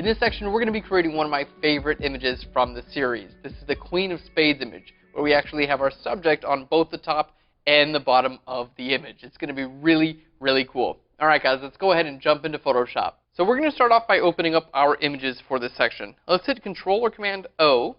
In this section, we're going to be creating one of my favorite images from the series. This is the Queen of Spades image, where we actually have our subject on both the top and the bottom of the image. It's going to be really, really cool. Alright guys, let's go ahead and jump into Photoshop. So we're going to start off by opening up our images for this section. Let's hit Control or Command O.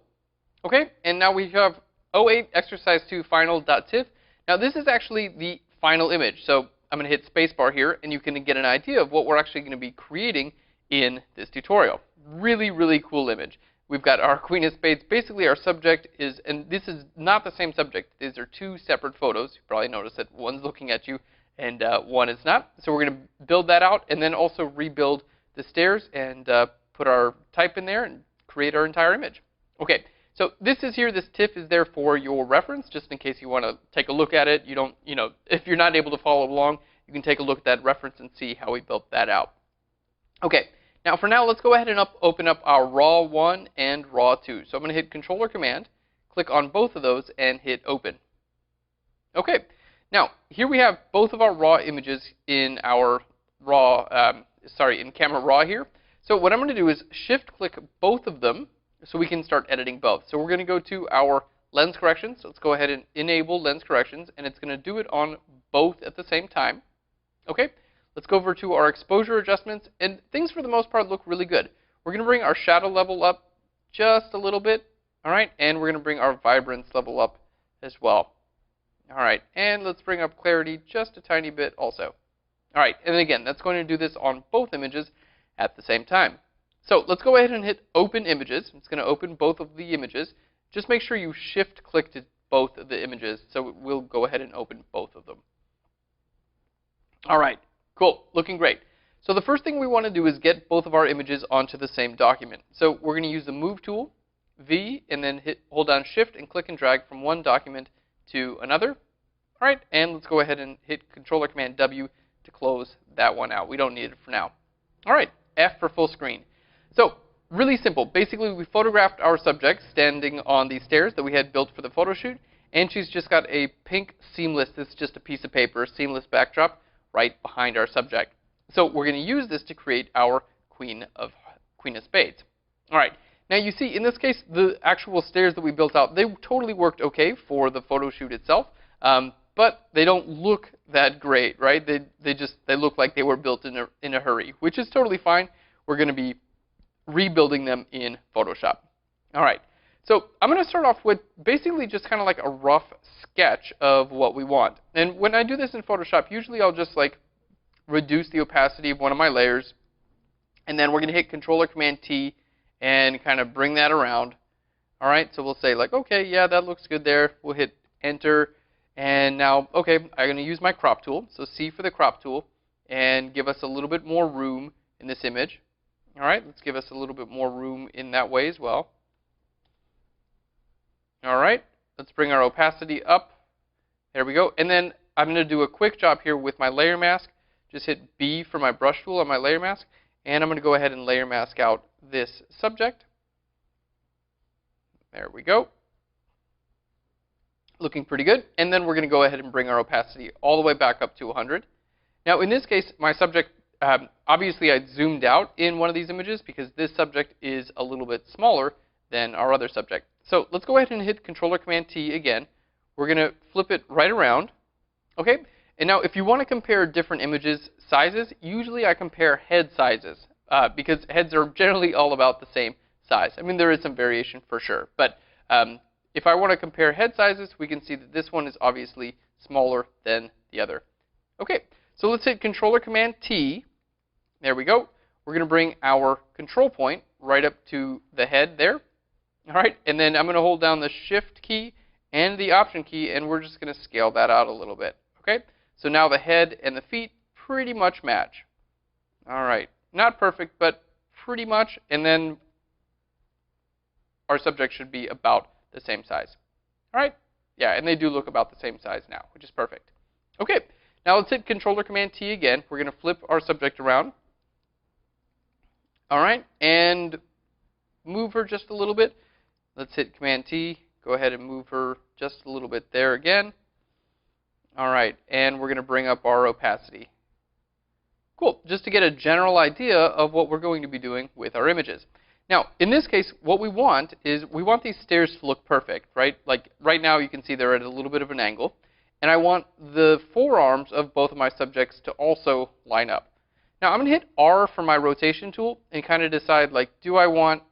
Okay, and now we have 08 exercise 2 final.tiff. Now this is actually the final image, so I'm going to hit spacebar here and you can get an idea of what we're actually going to be creating in this tutorial. Really, really cool image. We've got our Queen of Spades. Basically our subject is, and this is not the same subject, these are two separate photos. You probably noticed that one's looking at you and one is not. So we're going to build that out and then also rebuild the stairs and put our type in there and create our entire image. Okay, so this is here, this TIFF is there for your reference, just in case you want to take a look at it. You don't, if you're not able to follow along, you can take a look at that reference and see how we built that out. Okay, now for now, let's go ahead and open up our RAW 1 and RAW 2. So I'm going to hit Control or Command, click on both of those, and hit Open. Okay, now here we have both of our RAW images in our in Camera Raw here. So what I'm going to do is Shift-click both of them so we can start editing both. So we're going to go to our Lens Corrections. So let's go ahead and enable Lens Corrections, and it's going to do it on both at the same time. Okay. Let's go over to our exposure adjustments, and things for the most part look really good. We're going to bring our shadow level up just a little bit, all right, and we're going to bring our vibrance level up as well. All right, and let's bring up clarity just a tiny bit also. All right, and again, that's going to do this on both images at the same time. So let's go ahead and hit Open Images. It's going to open both of the images. Just make sure you Shift-click to both of the images, so we'll go ahead and open both of them. All right. Cool, looking great. So the first thing we want to do is get both of our images onto the same document. So we're going to use the Move tool, V, and then hold down Shift and click and drag from one document to another. All right, and let's go ahead and hit Control or Command W to close that one out. We don't need it for now. All right, F for full screen. So really simple. Basically, we photographed our subject standing on these stairs that we had built for the photo shoot, and she's just got a pink seamless, this is just a piece of paper, seamless backdrop right behind our subject. So we're going to use this to create our Queen of Spades. All right. Now you see, in this case, the actual stairs that we built out, they totally worked okay for the photo shoot itself, but they don't look that great, right? They look like they were built in a hurry, which is totally fine. We're going to be rebuilding them in Photoshop. All right. So I'm going to start off with basically just kind of like a rough sketch of what we want. And when I do this in Photoshop, usually I'll just like reduce the opacity of one of my layers. And then we're going to hit Control or Command T and kind of bring that around. All right, so we'll say like, okay, yeah, that looks good there. We'll hit Enter. And now, okay, I'm going to use my crop tool. So C for the crop tool and give us a little bit more room in this image. All right, let's give us a little bit more room in that way as well. All right, let's bring our opacity up. There we go. And then I'm going to do a quick job here with my layer mask. Just hit B for my brush tool on my layer mask. And I'm going to go ahead and layer mask out this subject. There we go. Looking pretty good. And then we're going to go ahead and bring our opacity all the way back up to 100. Now in this case, my subject, obviously I zoomed out in one of these images because this subject is a little bit smaller than our other subject. So let's go ahead and hit Control or Command T again. We're going to flip it right around. Okay, and now if you want to compare different images sizes, usually I compare head sizes because heads are generally all about the same size. I mean, there is some variation for sure, but if I want to compare head sizes, we can see that this one is obviously smaller than the other. Okay, so let's hit Control or Command T. There we go. We're going to bring our control point right up to the head there. All right, and then I'm going to hold down the Shift key and the Option key, and we're just going to scale that out a little bit. Okay, so now the head and the feet pretty much match. All right, not perfect, but pretty much, and then our subject should be about the same size. All right, yeah, and they do look about the same size now, which is perfect. Okay, now let's hit Control or Command T again. We're going to flip our subject around. All right, and move her just a little bit. Let's hit Command T, go ahead and move her just a little bit there again. All right, and we're going to bring up our opacity. Cool, just to get a general idea of what we're going to be doing with our images. Now, in this case, what we want is we want these stairs to look perfect, right? Like right now you can see they're at a little bit of an angle, and I want the forearms of both of my subjects to also line up. Now I'm going to hit R for my rotation tool and kind of decide, like, do I want,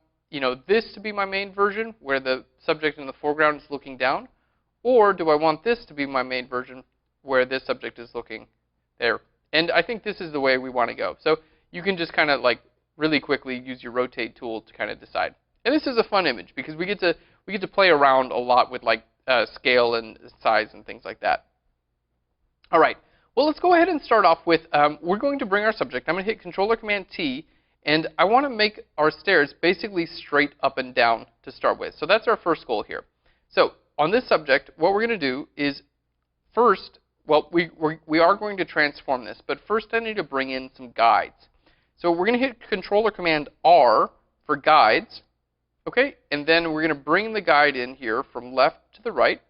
this to be my main version where the subject in the foreground is looking down, or do I want this to be my main version where this subject is looking there? And I think this is the way we want to go. So you can just kind of like really quickly use your rotate tool to kind of decide. And this is a fun image because we get to play around a lot with like scale and size and things like that. All right. Well, let's go ahead and start off with, we're going to bring our subject. I'm going to hit Controller Command T, and I want to make our stairs basically straight up and down to start with. So that's our first goal here. So on this subject, what we're going to do is first, well, we are going to transform this, but first I need to bring in some guides. So we're going to hit Controller Command R for guides, okay? And then we're going to bring the guide in here from left to the right.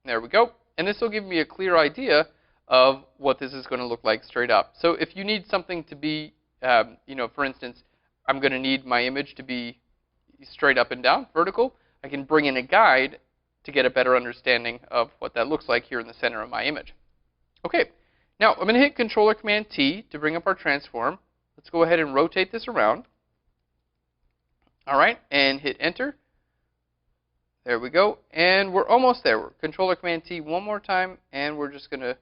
There we go. And this will give me a clear idea of what this is going to look like straight up. So if you need something to be, for instance, I'm going to need my image to be straight up and down, vertical, I can bring in a guide to get a better understanding of what that looks like here in the center of my image. Okay, now I'm going to hit Controller Command T to bring up our transform. Let's go ahead and rotate this around. All right, and hit Enter. There we go, and we're almost there. Controller Command T one more time, and we're just going to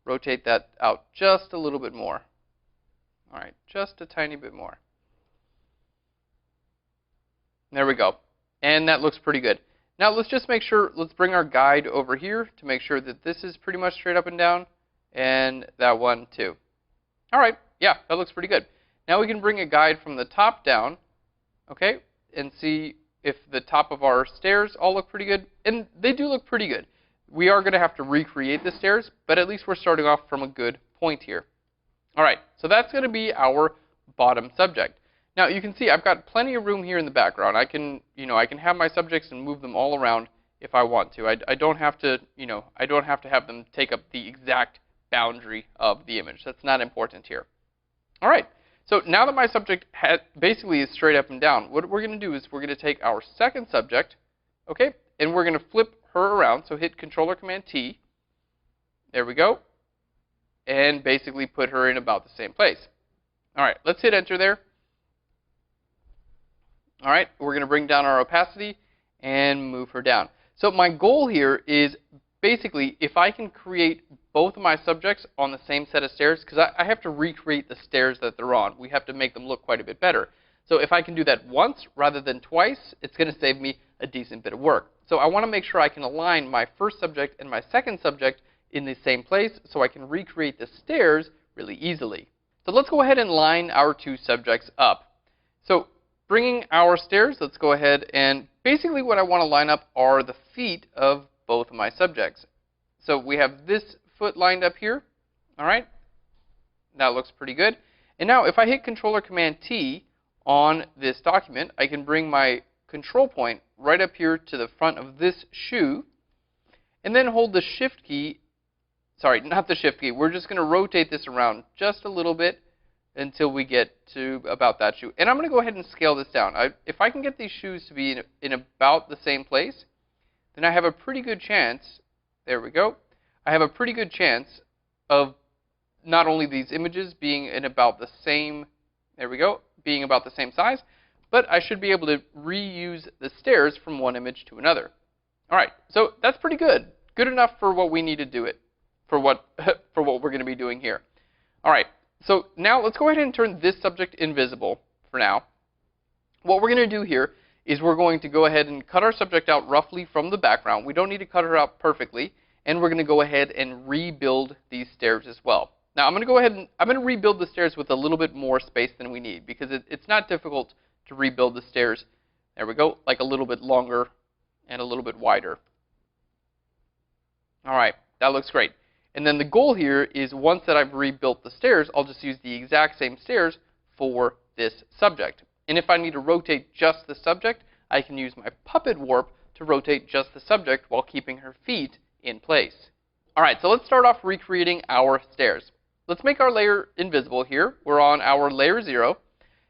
rotate that out just a little bit more. All right, just a tiny bit more. There we go, and that looks pretty good. Now let's just make sure, let's bring our guide over here to make sure that this is pretty much straight up and down, and that one too. All right, yeah, that looks pretty good. Now we can bring a guide from the top down, okay, and see if the top of our stairs all look pretty good, and they do look pretty good. We are going to have to recreate the stairs, but at least we're starting off from a good point here. All right, so that's going to be our bottom subject. Now you can see I've got plenty of room here in the background. I can have my subjects and move them all around if I want to. I don't have to, I don't have to have them take up the exact boundary of the image. That's not important here. All right, so now that my subject basically is straight up and down, what we're going to do is we're going to take our second subject, okay, and we're going to flip her around. So hit Controller Command T. There we go. And basically put her in about the same place. All right, let's hit Enter there. All right, we're going to bring down our opacity and move her down. So my goal here is basically if I can create both of my subjects on the same set of stairs, because I have to recreate the stairs that they're on. We have to make them look quite a bit better. So if I can do that once rather than twice, it's going to save me a decent bit of work. So I want to make sure I can align my first subject and my second subject in the same place so I can recreate the stairs really easily. So let's go ahead and line our two subjects up. So bringing our stairs, let's go ahead and basically what I want to line up are the feet of both of my subjects. So we have this foot lined up here. All right, that looks pretty good. And now if I hit Controller Command T on this document, I can bring my control point right up here to the front of this shoe and then hold the Shift key. Sorry, not the Shift key. We're just going to rotate this around just a little bit until we get to about that shoe. And I'm going to go ahead and scale this down. If I can get these shoes to be in about the same place, then I have a pretty good chance, there we go, I have a pretty good chance of not only these images being in about the same, there we go, being about the same size, but I should be able to reuse the stairs from one image to another. All right, so that's pretty good. Good enough for what we need to do it, for what we're going to be doing here. All right. So now let's go ahead and turn this subject invisible for now. What we're going to do here is we're going to go ahead and cut our subject out roughly from the background. We don't need to cut her out perfectly, and we're going to go ahead and rebuild these stairs as well. Now I'm going to go ahead and I'm going to rebuild the stairs with a little bit more space than we need because it's not difficult to rebuild the stairs. There we go, like a little bit longer and a little bit wider. All right, that looks great. And then the goal here is once that I've rebuilt the stairs, I'll just use the exact same stairs for this subject. And if I need to rotate just the subject, I can use my puppet warp to rotate just the subject while keeping her feet in place. All right, so let's start off recreating our stairs. let's make our layer invisible here. We're on our layer 0.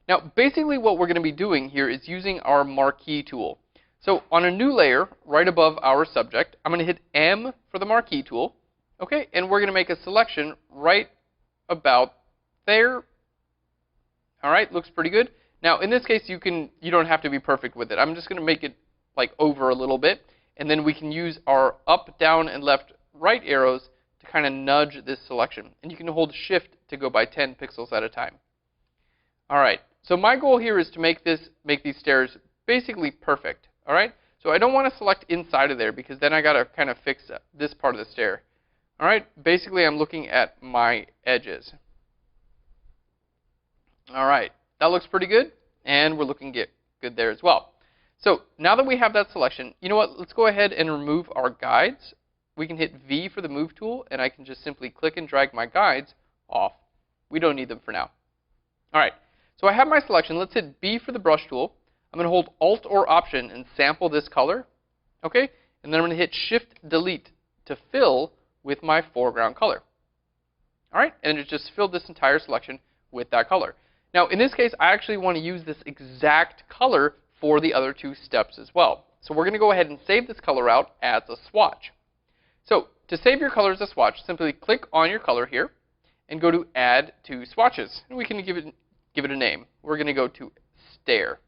Now, basically what we're going to be doing here is using our marquee tool. So on a new layer, right above our subject, I'm going to hit M for the marquee tool. Okay, and we're going to make a selection right about there. All right, looks pretty good. Now, in this case, you don't have to be perfect with it. I'm just going to make it like over a little bit, and then we can use our up, down, and left, right arrows to kind of nudge this selection. And you can hold Shift to go by 10 pixels at a time. All right, so my goal here is to make these stairs basically perfect. All right, so I don't want to select inside of there because then I got to kind of fix this part of the stair. All right, basically I'm looking at my edges. All right, that looks pretty good, and we're looking good there as well. So now that we have that selection, you know what? Let's go ahead and remove our guides. We can hit V for the move tool, and I can just simply click and drag my guides off. We don't need them for now. All right, so I have my selection. Let's hit B for the brush tool. I'm going to hold Alt or Option and sample this color. Okay, and then I'm going to hit Shift Delete to fill with my foreground color. All right, and it just filled this entire selection with that color. Now, in this case, I actually want to use this exact color for the other two steps as well. So we're going to go ahead and save this color out as a swatch. So to save your color as a swatch, simply click on your color here and go to Add to Swatches. And we can give it a name. We're going to go to Stair.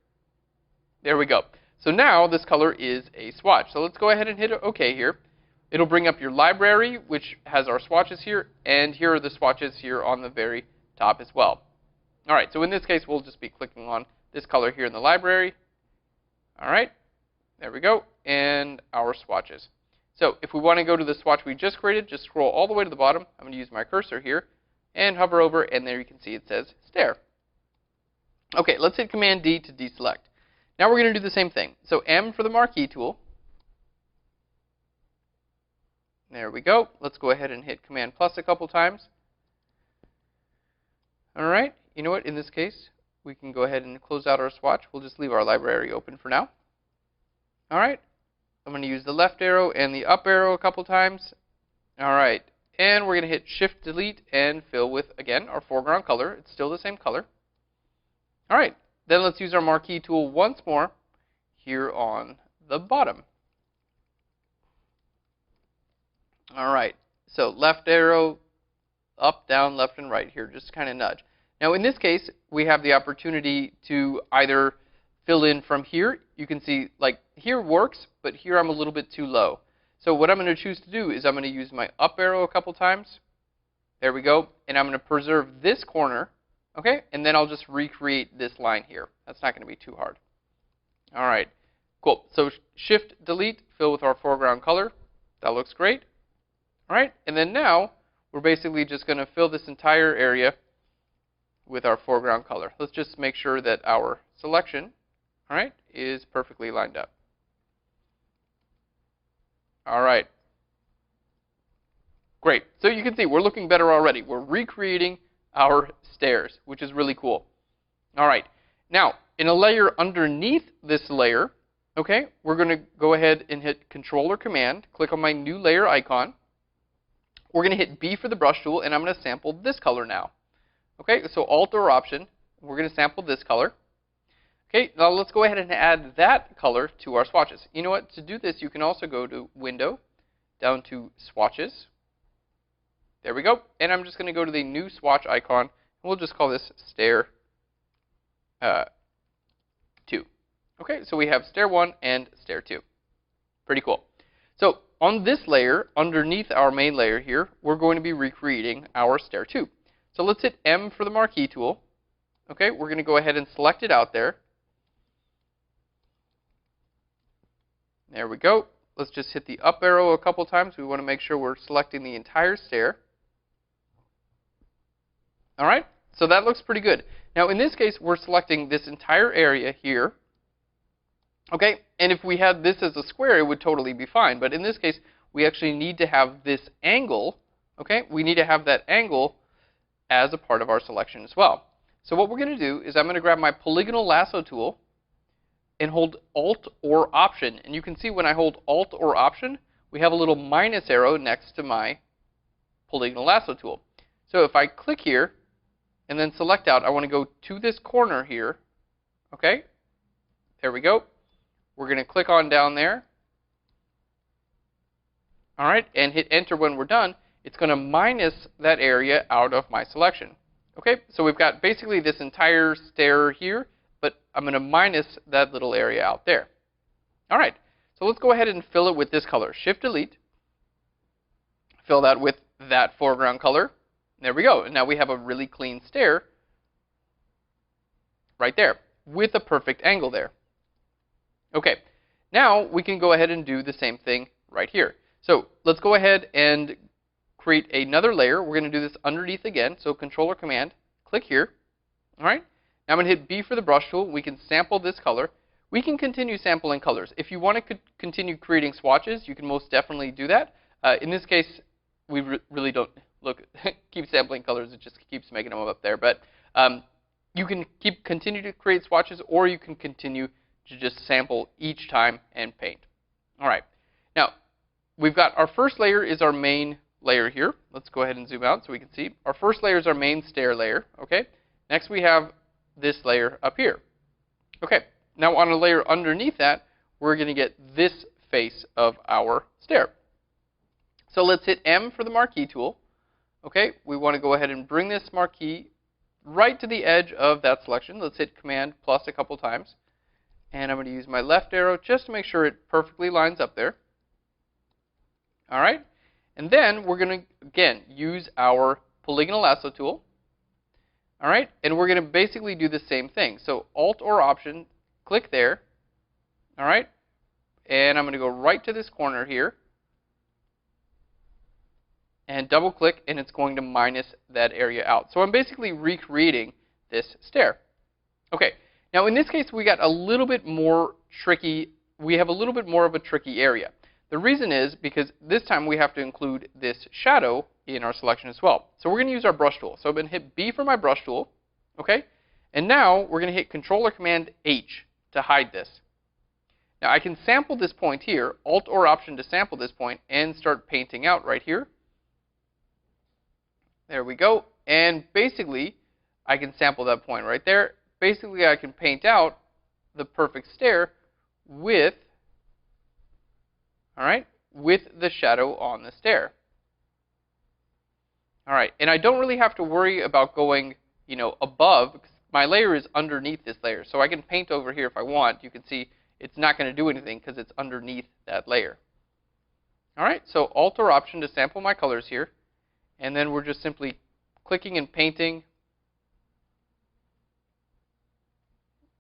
There we go. So now this color is a swatch. So let's go ahead and hit OK here. It'll bring up your library, which has our swatches here, and here are the swatches here on the very top as well. All right, so in this case, we'll just be clicking on this color here in the library. All right, there we go, and our swatches. So if we want to go to the swatch we just created, just scroll all the way to the bottom. I'm going to use my cursor here and hover over, and there you can see it says Stair. Okay, let's hit Command D to deselect. Now we're going to do the same thing. So M for the marquee tool. There we go. Let's go ahead and hit Command plus a couple times. All right, you know what? In this case, we can go ahead and close out our swatch. We'll just leave our library open for now. All right, I'm going to use the left arrow and the up arrow a couple times. All right, and we're going to hit Shift Delete and fill with, again, our foreground color. It's still the same color. All right, then let's use our marquee tool once more here on the bottom. All right, so left arrow, up, down, left, and right here, just kind of nudge. Now in this case, we have the opportunity to either fill in from here. You can see, like, here works, but here I'm a little bit too low. So what I'm going to choose to do is I'm going to use my up arrow a couple times. There we go. And I'm going to preserve this corner, okay? And then I'll just recreate this line here. That's not going to be too hard. All right, cool. So Shift Delete, fill with our foreground color. That looks great. All right, and then now we're basically just going to fill this entire area with our foreground color. Let's just make sure that our selection, all right, is perfectly lined up. All right. Great. So you can see we're looking better already. We're recreating our stairs, which is really cool. All right. Now, in a layer underneath this layer, okay, we're going to go ahead and hit Control or Command, click on my new layer icon. We're going to hit B for the brush tool, and I'm going to sample this color now. Okay, so Alt or Option, we're going to sample this color. Okay, now let's go ahead and add that color to our swatches. You know what? To do this, you can also go to Window, down to Swatches. There we go. And I'm just going to go to the new swatch icon, and we'll just call this Stair 2. Okay, so we have Stair 1 and Stair 2. Pretty cool. So on this layer, underneath our main layer here, we're going to be recreating our Stair 2. So let's hit M for the marquee tool. Okay, we're going to go ahead and select it out there. There we go. Let's just hit the up arrow a couple times. We want to make sure we're selecting the entire stair. All right, so that looks pretty good. Now in this case, we're selecting this entire area here. Okay, and if we had this as a square, it would totally be fine. But in this case, we actually need to have this angle. Okay, we need to have that angle as a part of our selection as well. So what we're going to do is I'm going to grab my polygonal lasso tool and hold Alt or Option. And you can see when I hold Alt or Option, we have a little minus arrow next to my polygonal lasso tool. So if I click here and then select out, I want to go to this corner here. Okay, there we go. We're going to click on down there. All right, and hit enter when we're done. It's going to minus that area out of my selection. Okay, so we've got basically this entire stair here, but I'm going to minus that little area out there. All right, so let's go ahead and fill it with this color. Shift-Delete. Fill that with that foreground color. There we go. And now we have a really clean stair right there with a perfect angle there. Okay, now we can go ahead and do the same thing right here. So let's go ahead and create another layer. We're going to do this underneath again. So Control or Command, click here. All right, now I'm going to hit B for the brush tool. We can sample this color. We can continue sampling colors. If you want to continue creating swatches, you can most definitely do that. In this case, we really don't keep sampling colors. It just keeps making them up there. But you can continue to create swatches, or you can continue to just sample each time and paint. All right. Now, we've got our first layer is our main layer here. Let's go ahead and zoom out so we can see. Our first layer is our main stair layer. Okay. Next, we have this layer up here. Okay. Now, on a layer underneath that, we're going to get this face of our stair. So let's hit M for the marquee tool. Okay, we want to go ahead and bring this marquee right to the edge of that selection. Let's hit Command plus a couple times. And I'm going to use my left arrow just to make sure it perfectly lines up there. All right, and then we're going to, again, use our polygonal lasso tool. All right, and we're going to basically do the same thing. So Alt or Option, click there. All right, and I'm going to go right to this corner here. And double click, and it's going to minus that area out. So I'm basically recreating this stair. Okay, now in this case we got a little bit more tricky. We have a little bit more of a tricky area. The reason is because this time we have to include this shadow in our selection as well. So we're going to use our brush tool. So I'm going to hit B for my brush tool. Okay, and now we're going to hit Control or Command H to hide this. Now I can sample this point here, Alt or Option to sample this point, and start painting out right here. There we go. And basically, I can sample that point right there. Basically, I can paint out the perfect stair with, all right, with the shadow on the stair. All right, and I don't really have to worry about going, above, because my layer is underneath this layer. So I can paint over here if I want. You can see it's not going to do anything because it's underneath that layer. All right, so Alt or Option to sample my colors here. And then we're just simply clicking and painting.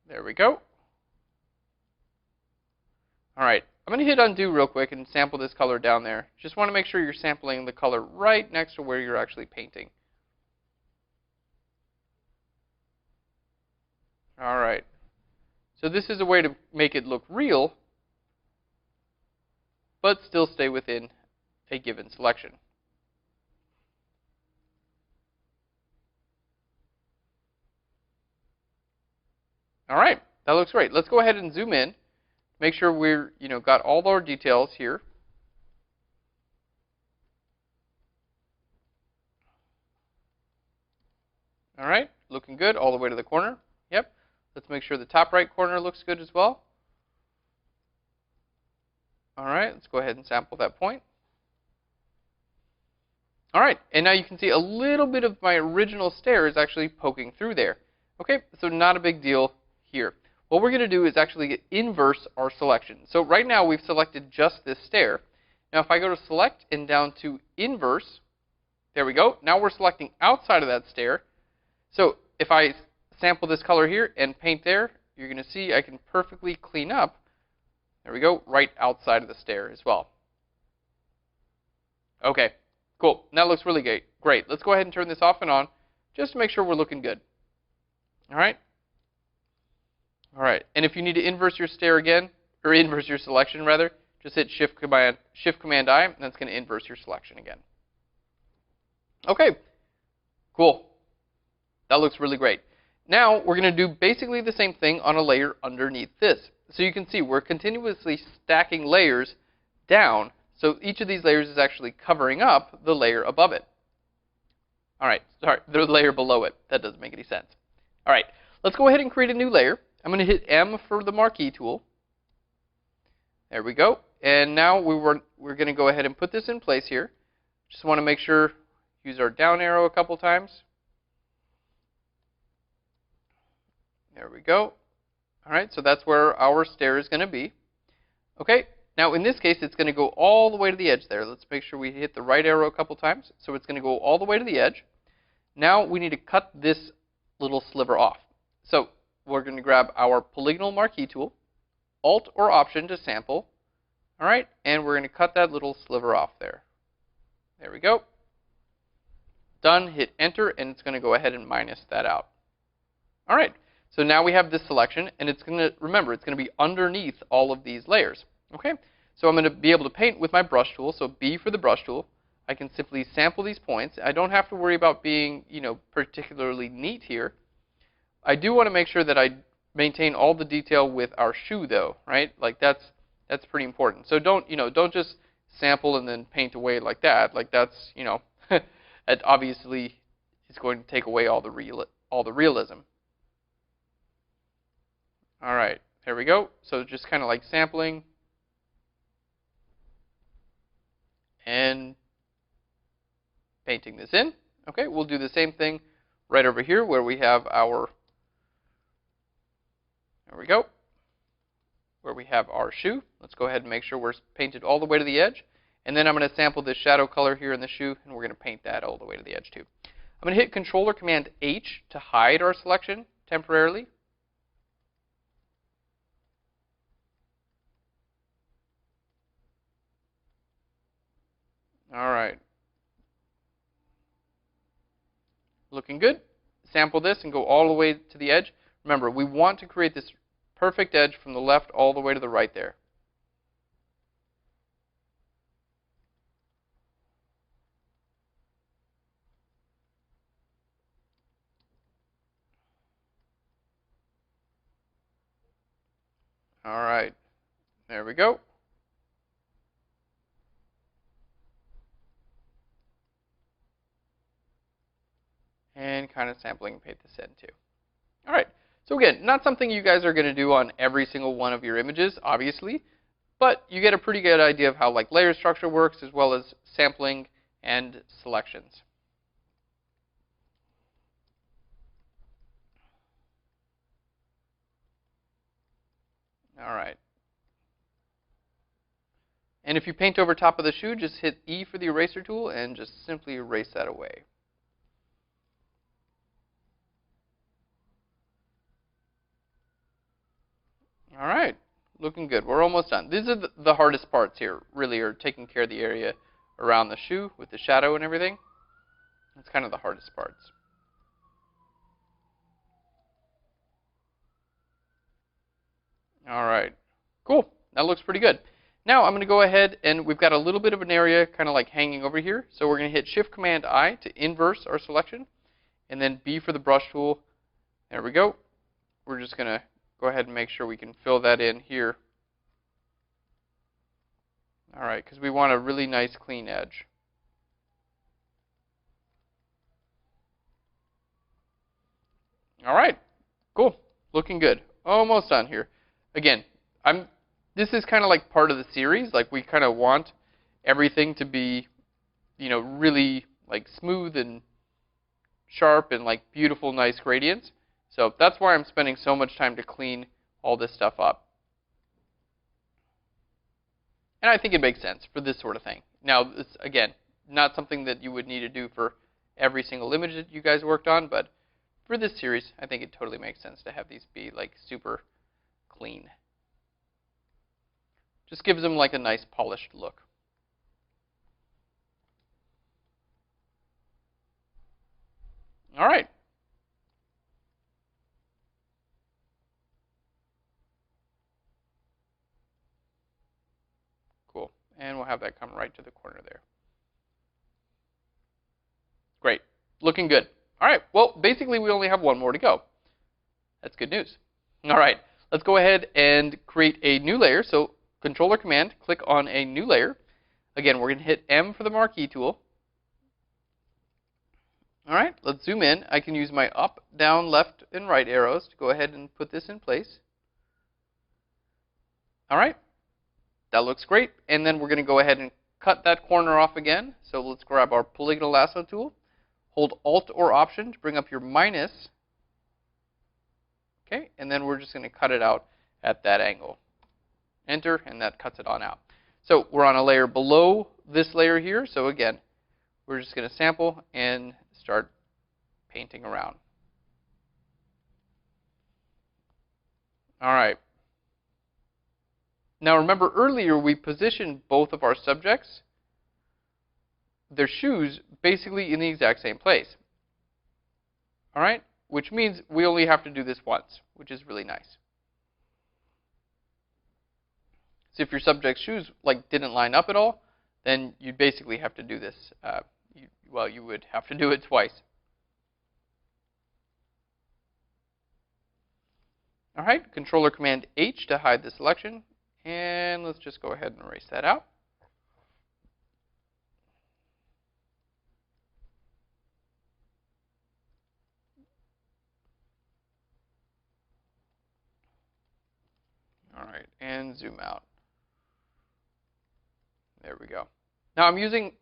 There we go. All right, I'm going to hit undo real quick and sample this color down there. Just want to make sure you're sampling the color right next to where you're actually painting. All right. So this is a way to make it look real, but still stay within a given selection. All right, that looks great. Let's go ahead and zoom in. Make sure we're, got all our details here. All right, looking good all the way to the corner. Yep. Let's make sure the top right corner looks good as well. All right, let's go ahead and sample that point. All right, and now you can see a little bit of my original stair is actually poking through there. Okay, so not a big deal here. What we're going to do is actually inverse our selection. So right now we've selected just this stair. Now if I go to Select and down to Inverse, there we go. Now we're selecting outside of that stair. So if I sample this color here and paint there, you're going to see I can perfectly clean up, there we go, right outside of the stair as well. Okay, cool. That looks really great. Let's go ahead and turn this off and on just to make sure we're looking good. All right. All right, and if you need to inverse your stair again, or inverse your selection rather, just hit Shift Command I, and that's going to inverse your selection again. Okay, cool. That looks really great. Now we're going to do basically the same thing on a layer underneath this. So you can see we're continuously stacking layers down, so each of these layers is actually covering up the layer above it. All right, sorry, the layer below it. That doesn't make any sense. All right, let's go ahead and create a new layer. I'm going to hit M for the marquee tool. There we go. And now we're going to go ahead and put this in place here. Just want to make sure, use our down arrow a couple times. There we go. All right, so that's where our stair is going to be. Okay, now in this case, it's going to go all the way to the edge there. Let's make sure we hit the right arrow a couple times. So it's going to go all the way to the edge. Now we need to cut this little sliver off. So we're going to grab our polygonal marquee tool, Alt or Option to sample. All right, and we're going to cut that little sliver off there. There we go. Done, hit Enter, and it's going to go ahead and minus that out. All right, so now we have this selection, and it's going to, remember, it's going to be underneath all of these layers. Okay, so I'm going to be able to paint with my brush tool, so B for the brush tool. I can simply sample these points. I don't have to worry about being, particularly neat here. I do want to make sure that I maintain all the detail with our shoe, though, right? Like that's pretty important. So don't just sample and then paint away like that. Like that's, it obviously is going to take away all the realism. All right, there we go. So just kind of like sampling and painting this in. Okay, we'll do the same thing right over here where we have our, there we go, where we have our shoe. Let's go ahead and make sure we're painted all the way to the edge. And then I'm going to sample this shadow color here in the shoe, and we're going to paint that all the way to the edge too. I'm going to hit Control or Command H to hide our selection temporarily. All right. Looking good. Sample this and go all the way to the edge. Remember, we want to create this perfect edge from the left all the way to the right there. All right. There we go. And kind of sampling and paint this in too. All right. So again, not something you guys are going to do on every single one of your images, obviously, but you get a pretty good idea of how like layer structure works as well as sampling and selections. All right. And if you paint over top of the shoe, just hit E for the eraser tool and just simply erase that away. All right, looking good. We're almost done. These are the hardest parts here, really, are taking care of the area around the shoe with the shadow and everything. That's kind of the hardest parts. All right, cool. That looks pretty good. Now I'm going to go ahead and we've got a little bit of an area kind of like hanging over here. So we're going to hit Shift-Command-I to inverse our selection, and then B for the brush tool. There we go. We're just going to go ahead and make sure we can fill that in here. All right, because we want a really nice clean edge. All right, cool. Looking good. Almost done here. Again, this is kind of like part of the series. Like we kind of want everything to be, really like smooth and sharp and like beautiful, nice gradients. So that's why I'm spending so much time to clean all this stuff up. And I think it makes sense for this sort of thing. Now, this, again, not something that you would need to do for every single image that you guys worked on, but for this series, I think it totally makes sense to have these be like super clean. Just gives them like a nice polished look. All right. Cool. And we'll have that come right to the corner there. Great. Looking good. All right. Well, basically, we only have one more to go. That's good news. All right. Let's go ahead and create a new layer. So Control or Command, click on a new layer. Again, we're going to hit M for the marquee tool. All right, let's zoom in. I can use my up, down, left, and right arrows to go ahead and put this in place. All right, that looks great. And then we're going to go ahead and cut that corner off again. So let's grab our polygonal lasso tool. Hold Alt or Option to bring up your minus. Okay, and then we're just going to cut it out at that angle. Enter, and that cuts it on out. So we're on a layer below this layer here. So again, we're just going to sample and start painting around. All right. Now remember earlier we positioned both of our subjects, their shoes, basically in the exact same place. All right? Which means we only have to do this once, which is really nice. So if your subject's shoes didn't line up at all, then you'd basically have to do this. You would have to do it twice. All right, Controller Command H to hide the selection. And let's just go ahead and erase that out. All right, and zoom out. There we go. Now I'm using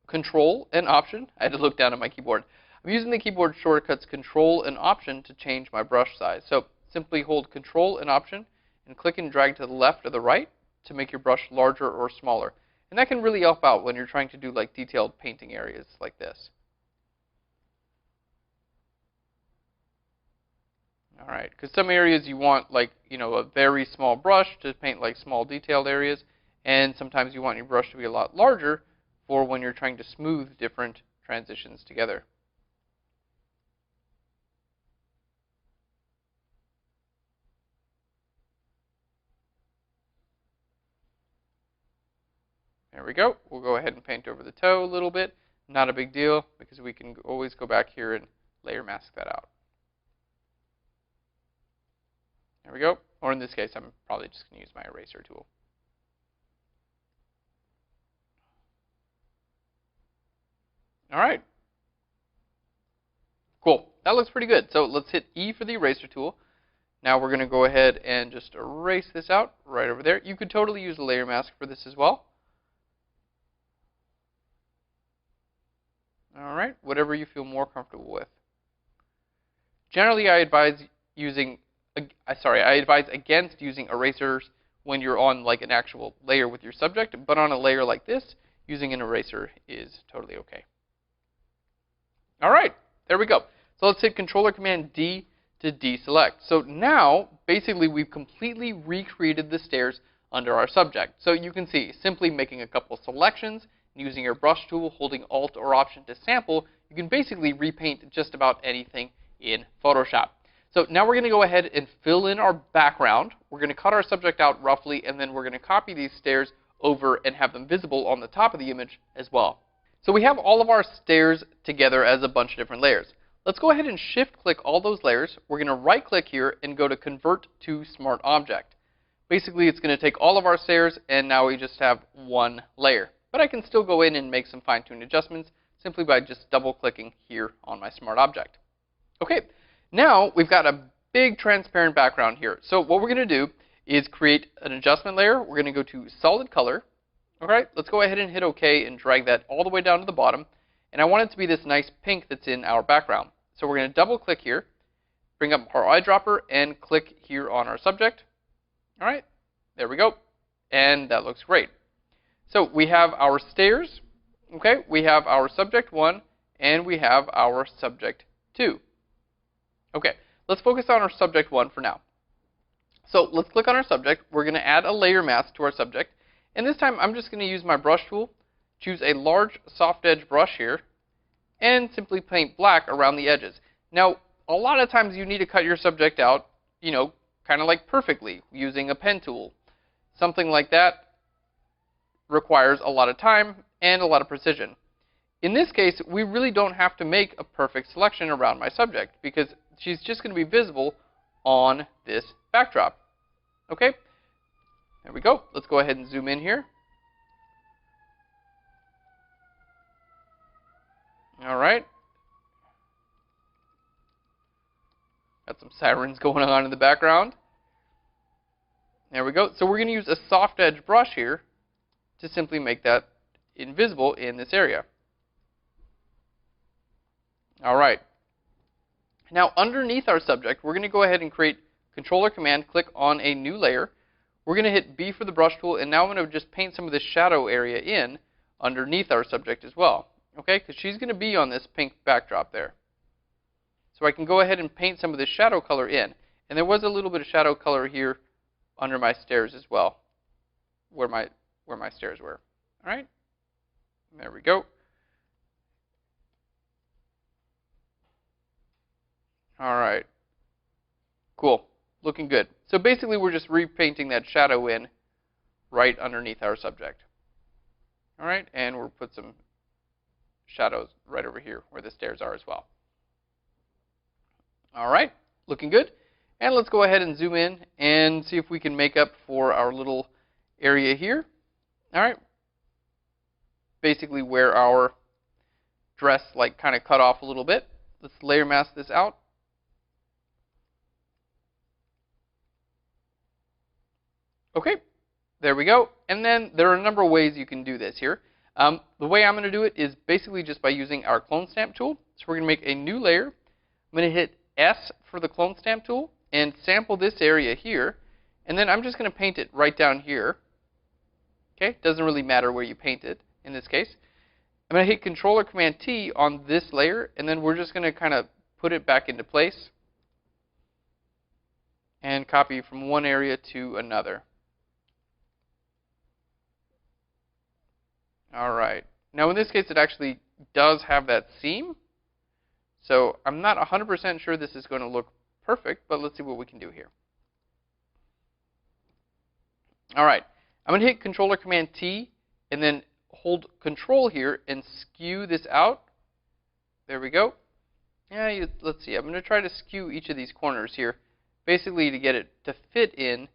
Control and Option. I had to look down at my keyboard. I'm using the keyboard shortcuts Control and Option to change my brush size. So simply hold Control and Option and click and drag to the left or the right to make your brush larger or smaller. And that can really help out when you're trying to do detailed painting areas like this. All right, because some areas you want a very small brush to paint small detailed areas, and sometimes you want your brush to be a lot larger for when you're trying to smooth different transitions together. There we go. We'll go ahead and paint over the toe a little bit. Not a big deal because we can always go back here and layer mask that out. There we go. Or in this case, I'm probably just going to use my eraser tool. All right. Cool. That looks pretty good. So let's hit E for the eraser tool. Now we're going to go ahead and just erase this out right over there. You could totally use a layer mask for this as well. All right, whatever you feel more comfortable with. Generally, I advise against using erasers when you're on an actual layer with your subject, but on a layer like this, using an eraser is totally okay. All right, there we go. So let's hit Controller Command D to deselect. So now, basically, we've completely recreated the stairs under our subject. So you can see, simply making a couple selections, using your brush tool, holding Alt or Option to sample, you can basically repaint just about anything in Photoshop. So now we're going to go ahead and fill in our background. We're going to cut our subject out roughly, and then we're going to copy these stairs over and have them visible on the top of the image as well. So we have all of our stairs together as a bunch of different layers. Let's go ahead and shift-click all those layers. We're going to right-click here and go to Convert to Smart Object. Basically, it's going to take all of our stairs, and now we just have one layer. But I can still go in and make some fine-tuned adjustments simply by just double-clicking here on my smart object. Okay, now we've got a big transparent background here. So what we're going to do is create an adjustment layer. We're going to go to Solid Color. All right, let's go ahead and hit OK and drag that all the way down to the bottom. And I want it to be this nice pink that's in our background. So we're going to double-click here, bring up our eyedropper, and click here on our subject. All right, there we go. And that looks great. So we have our stairs, okay, we have our subject 1, and we have our subject 2. Okay, let's focus on our subject 1 for now. So let's click on our subject. We're going to add a layer mask to our subject. And this time I'm just going to use my brush tool, choose a large soft edge brush here, and simply paint black around the edges. Now, a lot of times you need to cut your subject out, kind of perfectly using a pen tool. Something like that requires a lot of time and a lot of precision. In this case, we really don't have to make a perfect selection around my subject because she's just going to be visible on this backdrop. Okay, there we go. Let's go ahead and zoom in here. All right, Got some sirens going on in the background. There we go. So we're going to use a soft edge brush here to simply make that invisible in this area. All right. Now underneath our subject, we're going to go ahead and create Controller Command, click on a new layer. We're going to hit B for the brush tool, and now I'm going to just paint some of this shadow area in underneath our subject as well. Okay, because she's going to be on this pink backdrop there. So I can go ahead and paint some of this shadow color in. And there was a little bit of shadow color here under my stairs as well, where my stairs were. All right, there we go. All right, cool, looking good. So basically we're just repainting that shadow in right underneath our subject. All right, and we'll put some shadows right over here where the stairs are as well. All right, looking good. And let's go ahead and zoom in and see if we can make up for our little area here. All right, basically where our dress like kind of cut off a little bit. Let's layer mask this out. Okay, there we go. And then there are a number of ways you can do this here. The way I'm going to do it is basically just by using our clone stamp tool. So we're going to make a new layer. I'm going to hit S for the clone stamp tool and sample this area here. And then I'm just going to paint it right down here. Okay, doesn't really matter where you paint it in this case. I'm going to hit Controller Command T on this layer, and then we're just going to kind of put it back into place and copy from one area to another. All right. Now in this case, it actually does have that seam. So I'm not 100% sure this is going to look perfect, but let's see what we can do here. All right. I'm going to hit Controller Command T and then hold Control here and skew this out. There we go. Yeah, let's see. I'm going to try to skew each of these corners here, basically to get it to fit in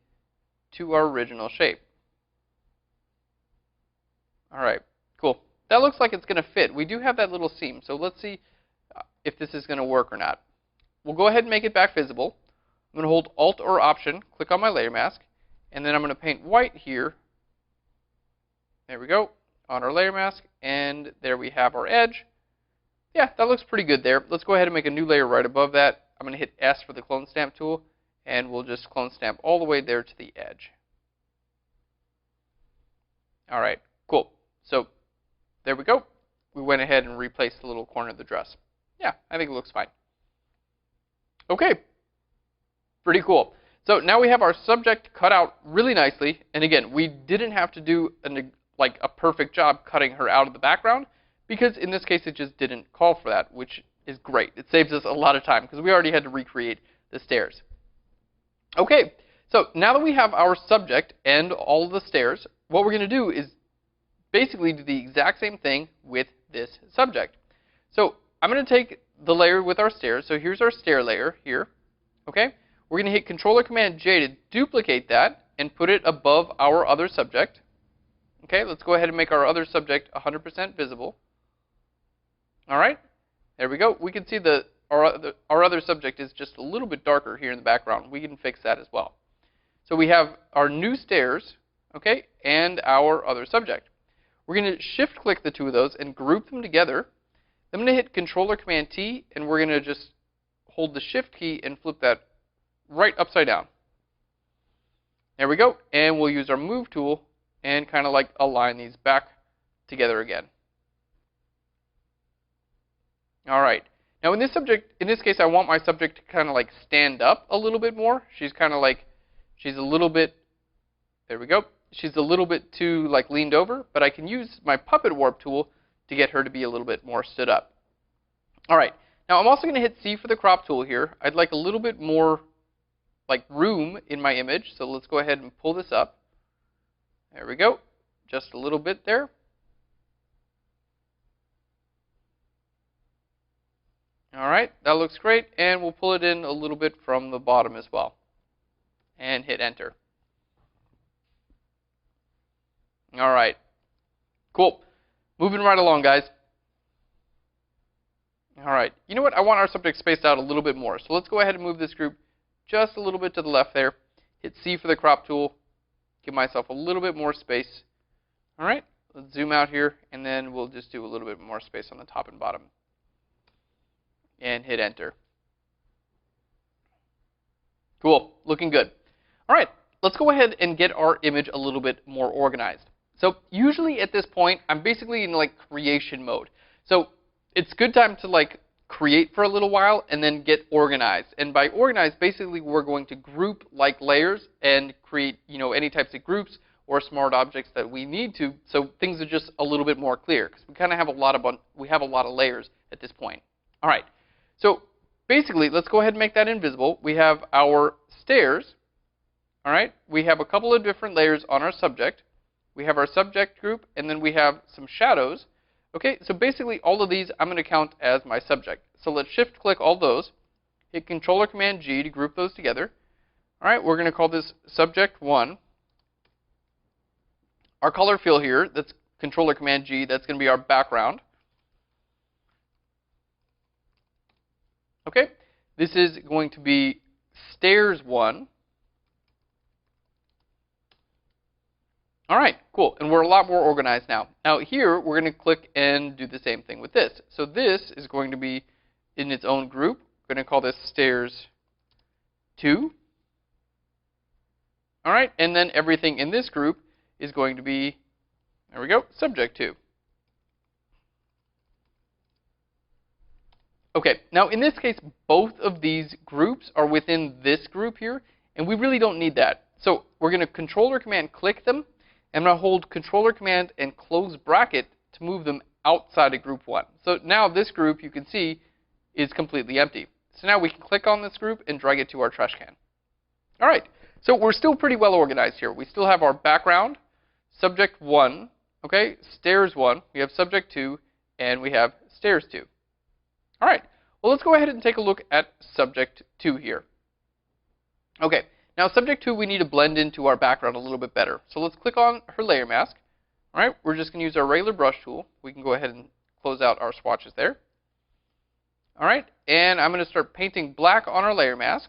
to our original shape. All right, cool. That looks like it's going to fit. We do have that little seam, so let's see if this is going to work or not. We'll go ahead and make it back visible. I'm going to hold Alt or Option, click on my layer mask, and then I'm going to paint white here. There we go, on our layer mask, and there we have our edge. Yeah, that looks pretty good there. Let's go ahead and make a new layer right above that. I'm going to hit S for the clone stamp tool, and we'll just clone stamp all the way there to the edge. All right, cool. So there we go. We went ahead and replaced the little corner of the dress. Yeah, I think it looks fine. Okay, pretty cool. So now we have our subject cut out really nicely. And again, we didn't have to do a perfect job cutting her out of the background, because in this case it just didn't call for that, which is great. It saves us a lot of time because we already had to recreate the stairs. Okay, so now that we have our subject and all of the stairs, what we're going to do is basically do the exact same thing with this subject. So I'm going to take the layer with our stairs. So here's our stair layer here. Okay, we're going to hit Controller Command J to duplicate that and put it above our other subject. Okay, let's go ahead and make our other subject 100% visible. All right, there we go. We can see our other subject is just a little bit darker here in the background. We can fix that as well. So we have our new stairs, okay, and our other subject. We're going to shift click the two of those and group them together. I'm going to hit Controller Command T, and we're going to just hold the Shift key and flip that right upside down. There we go. And we'll use our Move tool and kind of like align these back together again. All right. Now in this case, I want my subject to kind of like stand up a little bit more. She's kind of like, she's a little bit, there we go. She's a little bit too like leaned over, but I can use my Puppet Warp tool to get her to be a little bit more stood up. All right. Now I'm also going to hit C for the crop tool here. I'd like a little bit more like room in my image, so let's go ahead and pull this up. There we go. Just a little bit there. All right, that looks great, and we'll pull it in a little bit from the bottom as well. And hit Enter. All right, cool. Moving right along, guys. All right. You know what? I want our subject spaced out a little bit more. So let's go ahead and move this group just a little bit to the left there. Hit C for the crop tool. Give myself a little bit more space. All right. Let's zoom out here, and then we'll just do a little bit more space on the top and bottom. And hit Enter. Cool. Looking good. All right. Let's go ahead and get our image a little bit more organized. So usually at this point, I'm basically in like creation mode. So it's good time to like create for a little while and then get organized. And by organized, basically we're going to group like layers and create, any types of groups or smart objects that we need to, so things are just a little bit more clear because we kind of have a lot of layers at this point. All right. So basically, let's go ahead and make that invisible. We have our stairs. All right. We have a couple of different layers on our subject. We have our subject group, and then we have some shadows. Okay, so basically all of these I'm going to count as my subject. So let's shift click all those, hit Controller Command G to group those together. All right, we're going to call this subject 1. Our color fill here, that's Controller Command G, that's going to be our background. Okay, this is going to be stairs 1. All right, cool, and we're a lot more organized now. Now here, we're going to click and do the same thing with this. So this is going to be in its own group. We're going to call this stairs 2. All right, and then everything in this group is going to be, there we go, subject 2. Okay, now in this case, both of these groups are within this group here, and we really don't need that. So we're going to Controller Command click them. I'm going to hold Controller Command and close bracket to move them outside of group 1. So now this group, you can see, is completely empty. So now we can click on this group and drag it to our trash can. All right, so we're still pretty well organized here. We still have our background, subject 1, okay, stairs 1, we have subject 2, and we have stairs 2. All right, well, let's go ahead and take a look at subject 2 here. Okay. Now, subject 2, we need to blend into our background a little bit better. So let's click on her layer mask. All right, we're just going to use our regular brush tool. We can go ahead and close out our swatches there. All right, and I'm going to start painting black on our layer mask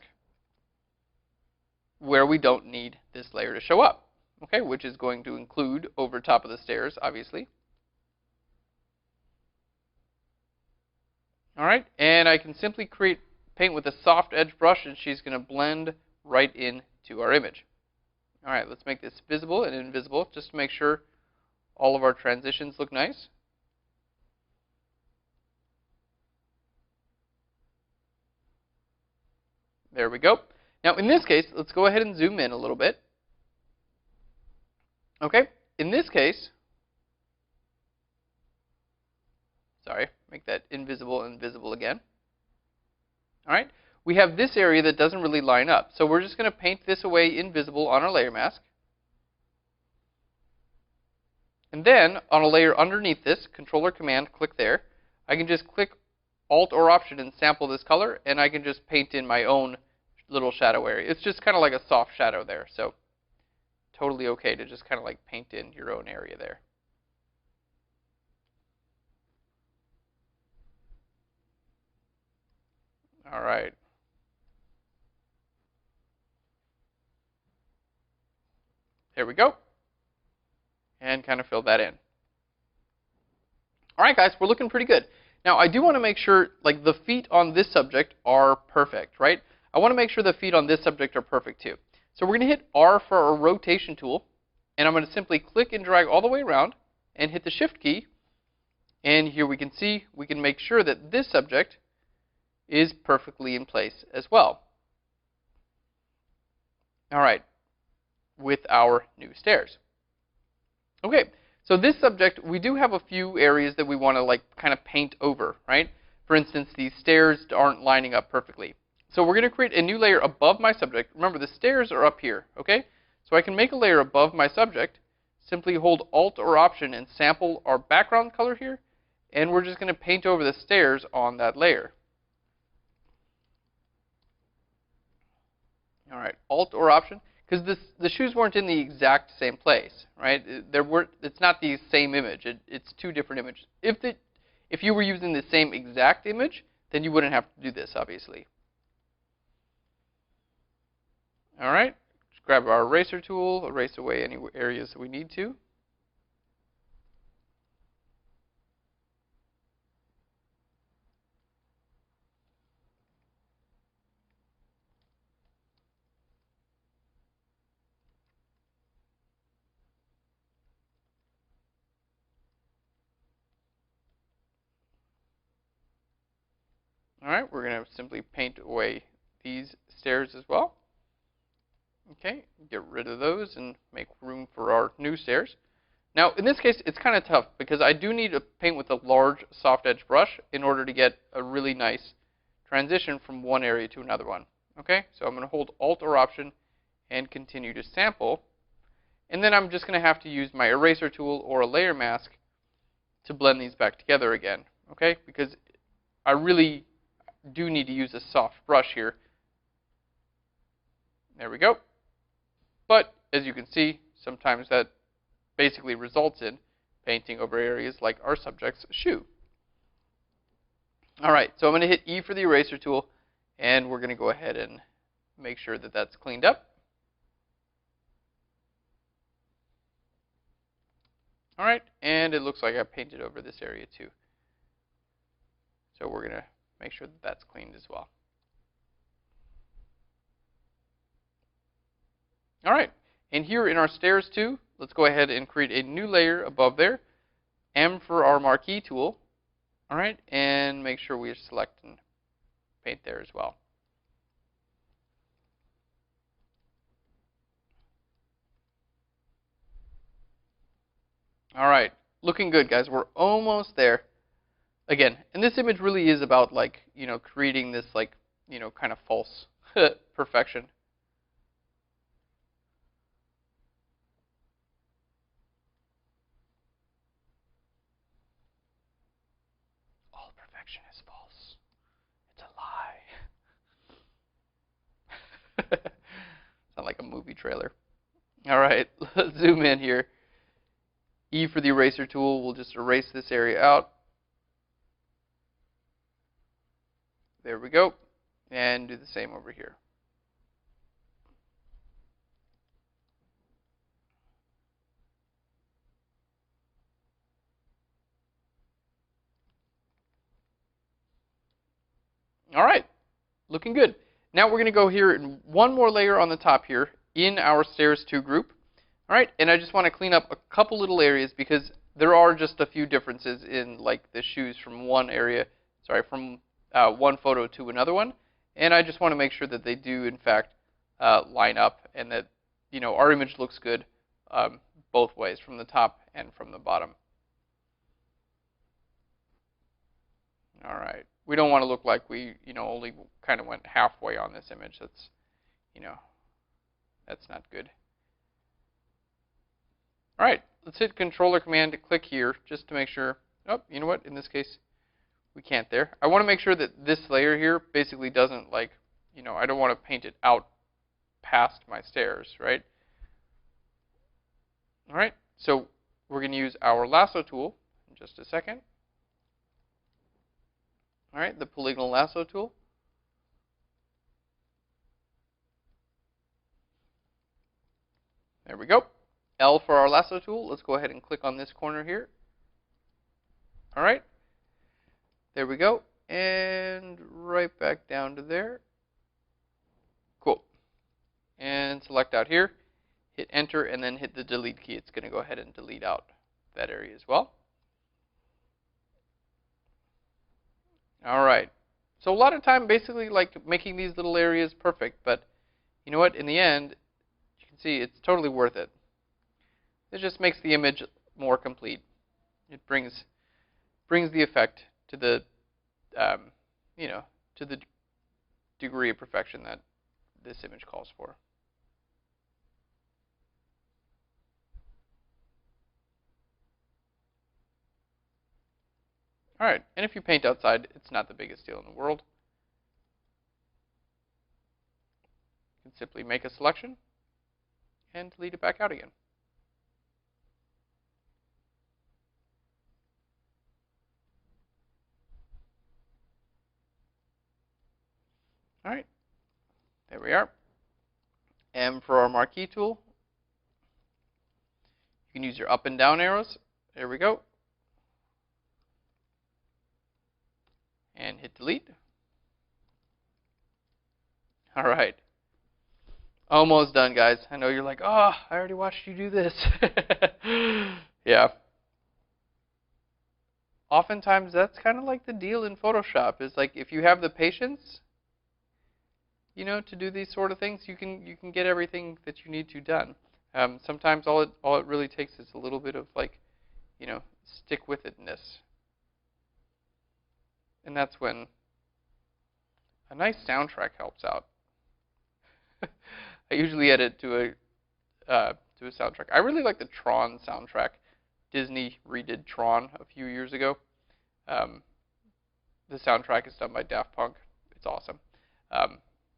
where we don't need this layer to show up, okay, which is going to include over top of the stairs, obviously. All right, and I can simply paint with a soft edge brush, and she's going to blend right into our image. All right, let's make this visible and invisible just to make sure all of our transitions look nice. There we go. Now in this case, let's go ahead and zoom in a little bit. Okay, in this case, sorry, make that invisible and visible again. All right. We have this area that doesn't really line up. So we're just going to paint this away invisible on our layer mask. And then on a layer underneath this, Controller Command, click there. I can just click Alt or Option and sample this color, and I can just paint in my own little shadow area. It's just kind of like a soft shadow there. So totally okay to just kind of like paint in your own area there. All right. There we go. And kind of fill that in. All right, guys, we're looking pretty good. Now, I do want to make sure, like, the feet on this subject are perfect, right? I want to make sure the feet on this subject are perfect, too. So we're going to hit R for our rotation tool, and I'm going to simply click and drag all the way around and hit the Shift key. And here we can see, we can make sure that this subject is perfectly in place as well. All right. With our new stairs. Okay, so this subject, we do have a few areas that we want to like kind of paint over, right? For instance, these stairs aren't lining up perfectly. So we're going to create a new layer above my subject. Remember, the stairs are up here, okay? So I can make a layer above my subject, simply hold Alt or Option and sample our background color here, and we're just going to paint over the stairs on that layer. All right, Alt or Option. Because the shoes weren't in the exact same place, right? It's not the same image. It's two different images. If you were using the same exact image, then you wouldn't have to do this, obviously. All right, just grab our eraser tool, erase away any areas that we need to. All right, we're going to simply paint away these stairs as well. Okay, get rid of those and make room for our new stairs. Now, in this case, it's kind of tough because I do need to paint with a large soft edge brush in order to get a really nice transition from one area to another one. Okay, so I'm going to hold Alt or Option and continue to sample. And then I'm just going to have to use my eraser tool or a layer mask to blend these back together again. Okay, because I really do need to use a soft brush here. There we go. But as you can see, sometimes that basically results in painting over areas like our subject's shoe. All right, so I'm going to hit E for the eraser tool, and we're going to go ahead and make sure that that's cleaned up. All right, and it looks like I painted over this area too. So we're going to make sure that that's cleaned as well. All right, and here in our stairs too, let's go ahead and create a new layer above there. M for our marquee tool. All right, and make sure we select and paint there as well. All right, looking good, guys. We're almost there. Again, and this image really is about, like, creating this, like, kind of false perfection. All perfection is false. It's a lie. Sound like a movie trailer. All right, let's zoom in here. E for the eraser tool. We'll just erase this area out. There we go. And do the same over here. All right, looking good. Now we're going to go here and one more layer on the top here in our Stairs 2 group. All right, and I just want to clean up a couple little areas because there are just a few differences in, like, the shoes from one one photo to another one. And I just want to make sure that they do, in fact, line up and that, our image looks good both ways, from the top and from the bottom. All right. We don't want to look like we, only kind of went halfway on this image. That's, that's not good. All right, let's hit Control or Command to click here just to make sure. Oh, you know what? In this case, we can't there. I want to make sure that this layer here basically doesn't, like, I don't want to paint it out past my stairs, right? All right, so we're going to use our lasso tool in just a second. All right, the polygonal lasso tool. There we go. L for our lasso tool. Let's go ahead and click on this corner here. All right. There we go. And right back down to there. Cool. And select out here. Hit Enter and then hit the Delete key. It's going to go ahead and delete out that area as well. All right. So a lot of time basically like making these little areas perfect, but you know what? In the end, you can see it's totally worth it. It just makes the image more complete. It brings the effect to the to the degree of perfection that this image calls for. All right, and if you paint outside, it's not the biggest deal in the world. You can simply make a selection and delete it back out again. All right, there we are. And for our marquee tool, you can use your up and down arrows. There we go. And hit delete. All right. Almost done, guys. I know you're like, oh, I already watched you do this. Yeah. Oftentimes, that's kind of like the deal in Photoshop. Is like if you have the patience, you know, to do these sort of things, you can get everything that you need to done. Sometimes all it really takes is a little bit of like, you know, stick with itness, and that's when a nice soundtrack helps out. I usually edit to a soundtrack. I really like the Tron soundtrack. Disney redid Tron a few years ago. The soundtrack is done by Daft Punk. It's awesome.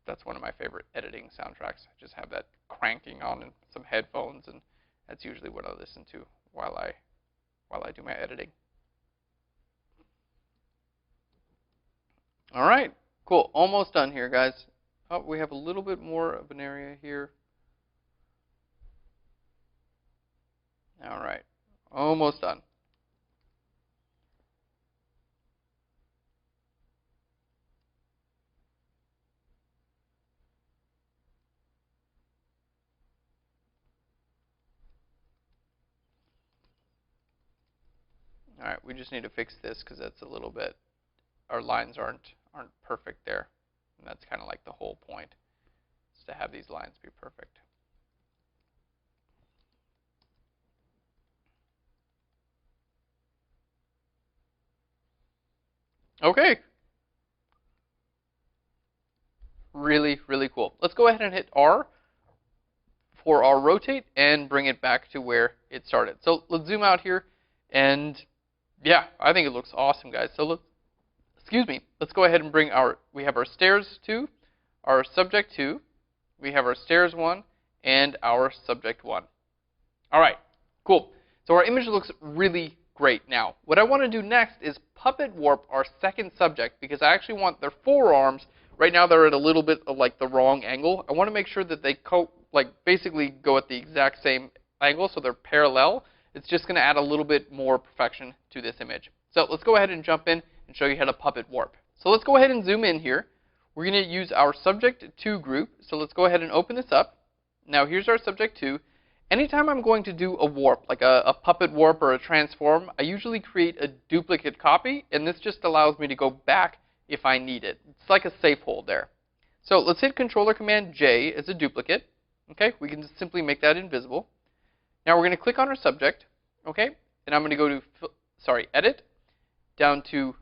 That's one of my favorite editing soundtracks. I just have that cranking on in some headphones, and that's usually what I listen to while I do my editing. All right, cool. Almost done here, guys. Oh, we have a little bit more of an area here. All right, almost done. All right, we just need to fix this because that's a little bit, our lines aren't perfect there. And that's kind of like the whole point, is to have these lines be perfect. Okay. Really, really cool. Let's go ahead and hit R for our rotate and bring it back to where it started. So let's zoom out here, and yeah, I think it looks awesome, guys. So let's go ahead and bring we have our stairs 2, our subject 2, we have our stairs 1, and our subject 1. All right, cool. So our image looks really great now. What I want to do next is puppet warp our second subject, because I actually want their forearms. Right now they're at a little bit of like the wrong angle. I want to make sure that they basically go at the exact same angle, so they're parallel. It's just going to add a little bit more perfection to this image. So let's go ahead and jump in and show you how to puppet warp. So let's go ahead and zoom in here. We're going to use our subject 2 group. So let's go ahead and open this up. Now here's our subject 2. Anytime I'm going to do a warp, like a puppet warp or a transform, I usually create a duplicate copy, and this just allows me to go back if I need it. It's like a safe hold there. So let's hit Controller Command J as a duplicate. Okay, we can just simply make that invisible. Now we're going to click on our subject, okay, and I'm going to go to, Edit, down to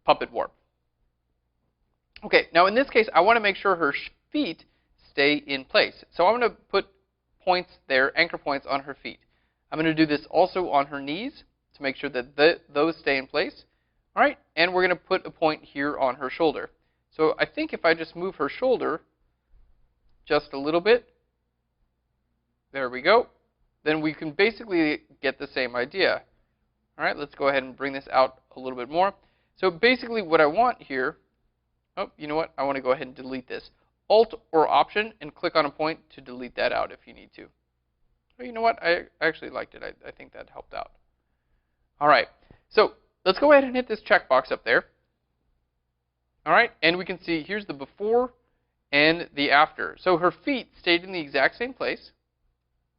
Puppet Warp. Okay, now in this case, I want to make sure her feet stay in place. So I'm going to put points there, anchor points on her feet. I'm going to do this also on her knees to make sure that those stay in place. All right, and we're going to put a point here on her shoulder. So I think if I just move her shoulder just a little bit, there we go, then we can basically get the same idea. All right, let's go ahead and bring this out a little bit more. So basically what I want here, oh, you know what? I want to go ahead and delete this. Alt or Option and click on a point to delete that out if you need to. Oh, you know what? I actually liked it. I think that helped out. All right, so let's go ahead and hit this checkbox up there. All right, and we can see here's the before and the after. So her feet stayed in the exact same place,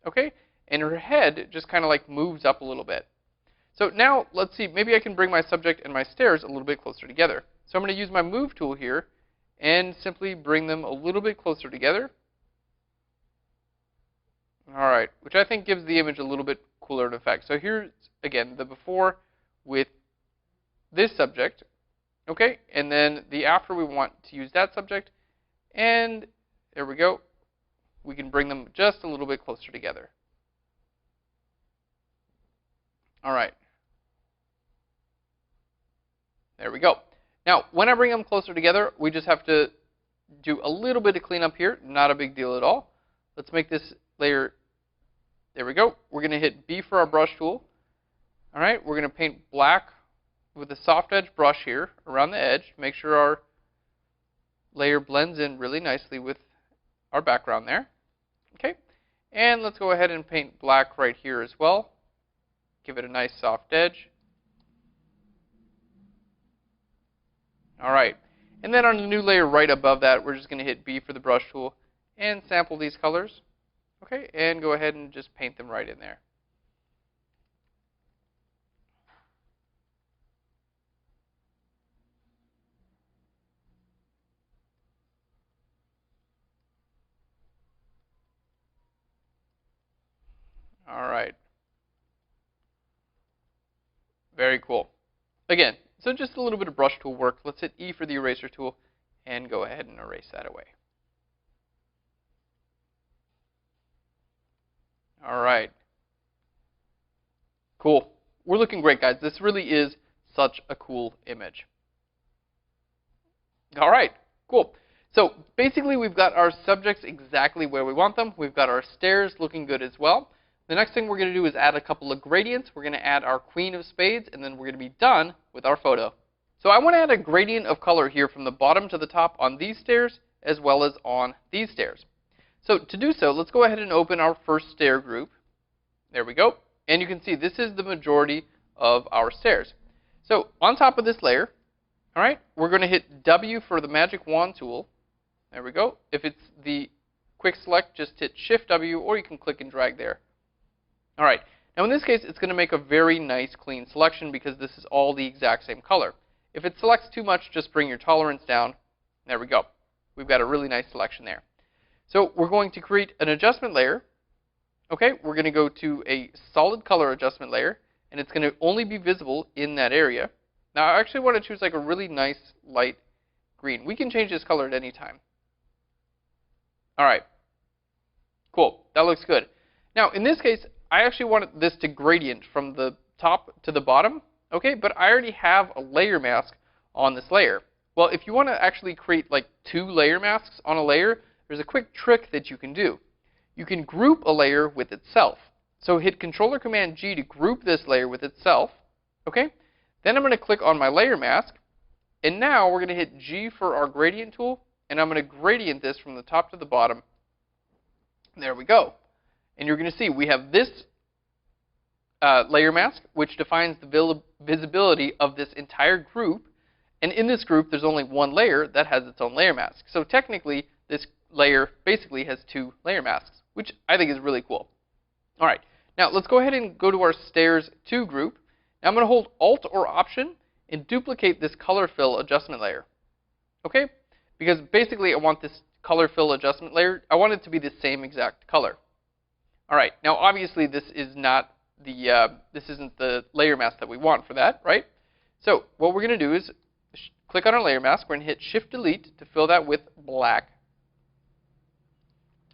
okay? And her head just kind of like moves up a little bit. So now let's see, maybe I can bring my subject and my stairs a little bit closer together. So I'm going to use my move tool here and simply bring them a little bit closer together. All right, which I think gives the image a little bit cooler of effect. So here's, again, the before with this subject, okay? And then the after, we want to use that subject. And there we go. We can bring them just a little bit closer together. All right. There we go. Now, when I bring them closer together, we just have to do a little bit of cleanup here. Not a big deal at all. Let's make this layer, there we go. We're going to hit B for our brush tool. All right, we're going to paint black with a soft edge brush here around the edge. Make sure layer blends in really nicely with our background there. Okay, and let's go ahead and paint black right here as well. Give it a nice soft edge. Alright, and then on a new layer right above that, we're just going to hit B for the brush tool and sample these colors. Okay, and go ahead and just paint them right in there. Alright. Very cool. Again, so just a little bit of brush tool work. Let's hit E for the eraser tool and go ahead and erase that away. Alright. Cool. We're looking great, guys. This really is such a cool image. Alright, cool. So basically we've got our subjects exactly where we want them. We've got our stairs looking good as well. The next thing we're going to do is add a couple of gradients. We're going to add our Queen of Spades, and then we're going to be done with our photo. So I want to add a gradient of color here from the bottom to the top on these stairs, as well as on these stairs. So to do so, let's go ahead and open our first stair group. There we go. And you can see this is the majority of our stairs. So on top of this layer, all right, we're going to hit W for the magic wand tool. There we go. If it's the quick select, just hit Shift W, or you can click and drag there. All right, now in this case, it's going to make a very nice clean selection because this is all the exact same color. If it selects too much, just bring your tolerance down. There we go. We've got a really nice selection there. So we're going to create an adjustment layer. Okay, we're going to go to a solid color adjustment layer, and it's going to only be visible in that area. Now I actually want to choose like a really nice light green. We can change this color at any time. All right, cool. That looks good. Now in this case, I actually want this to gradient from the top to the bottom, okay, but I already have a layer mask on this layer. Well, if you want to actually create like 2 layer masks on a layer, there's a quick trick that you can do. You can group a layer with itself. So hit Controller Command G to group this layer with itself, okay? Then I'm going to click on my layer mask, and now we're going to hit G for our gradient tool, and I'm going to gradient this from the top to the bottom. There we go. And you're going to see we have this layer mask, which defines the visibility of this entire group. And in this group, there's only one layer that has its own layer mask. So technically, this layer basically has 2 layer masks, which I think is really cool. All right, now let's go ahead and go to our Stairs 2 group. Now I'm going to hold Alt or Option and duplicate this color fill adjustment layer. Okay? Because basically I want this color fill adjustment layer, I want it to be the same exact color. All right, now obviously this is not this isn't the layer mask that we want for that, right? So what we're going to do is click on our layer mask. We're going to hit Shift Delete to fill that with black.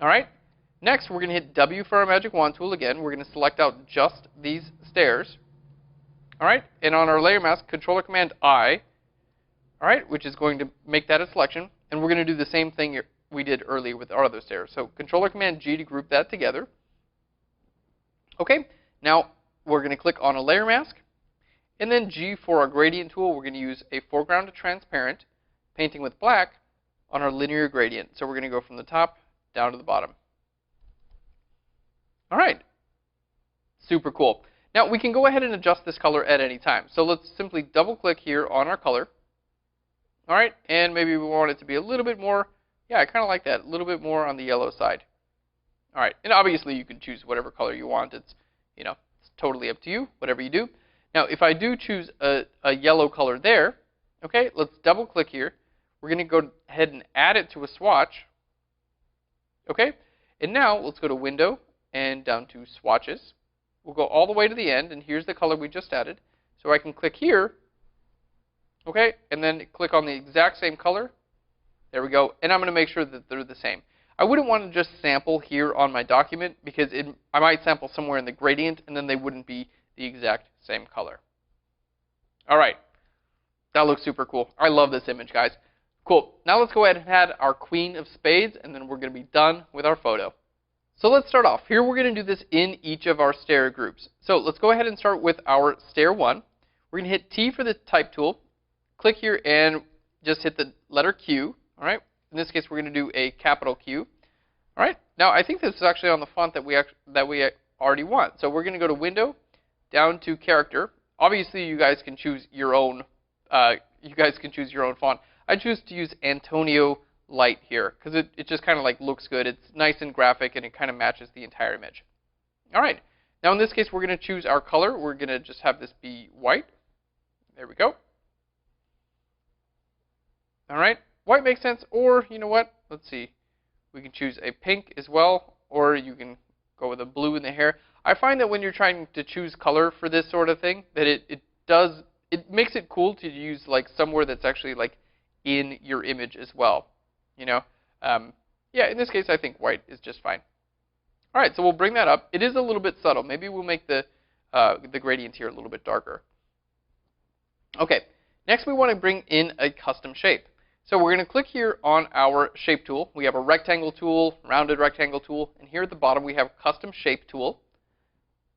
All right. Next, we're going to hit W for our magic wand tool again. We're going to select out just these stairs. All right. And on our layer mask, Controller Command I. All right, which is going to make that a selection. And we're going to do the same thing we did earlier with our other stairs. So Controller Command G to group that together. Okay. Now we're going to click on a layer mask, and then G for our gradient tool. We're going to use a foreground to transparent, painting with black on our linear gradient. So we're going to go from the top down to the bottom. All right, super cool. Now we can go ahead and adjust this color at any time. So let's simply double click here on our color. All right, and maybe we want it to be a little bit more, yeah, I kind of like that, a little bit more on the yellow side. All right, and obviously you can choose whatever color you want. It's, you know, it's totally up to you, whatever you do. Now, if I do choose a yellow color there, okay, let's double click here. We're going to go ahead and add it to a swatch. Okay, and now let's go to Window and down to Swatches. We'll go all the way to the end, and here's the color we just added. So I can click here, okay, and then click on the exact same color. There we go, and I'm going to make sure that they're the same. I wouldn't want to just sample here on my document because I might sample somewhere in the gradient and then they wouldn't be the exact same color. All right, that looks super cool. I love this image, guys. Cool, now let's go ahead and add our Queen of Spades, and then we're going to be done with our photo. So let's start off. Here we're going to do this in each of our stair groups. So let's go ahead and start with our stair 1. We're going to hit T for the type tool, click here and just hit the letter Q. All right, In this case, we're going to do a capital Q. All right. Now, I think this is actually on the font that we already want. So we're going to go to Window, down to Character. Obviously, you guys can choose your own. Font. I choose to use Antonio Light here because it just kind of like looks good. It's nice and graphic, and it kind of matches the entire image. All right. Now, in this case, we're going to choose our color. We're going to just have this be white. There we go. All right. White makes sense, or you know what? Let's see. We can choose a pink as well, or you can go with a blue in the hair. I find that when you're trying to choose color for this sort of thing, that it makes it cool to use like somewhere that's actually like in your image as well. You know, yeah. In this case, I think white is just fine. All right, so we'll bring that up. It is a little bit subtle. Maybe we'll make the gradients here a little bit darker. Okay. Next, we want to bring in a custom shape. So we're going to click here on our shape tool. We have a rectangle tool, rounded rectangle tool, and here at the bottom we have custom shape tool.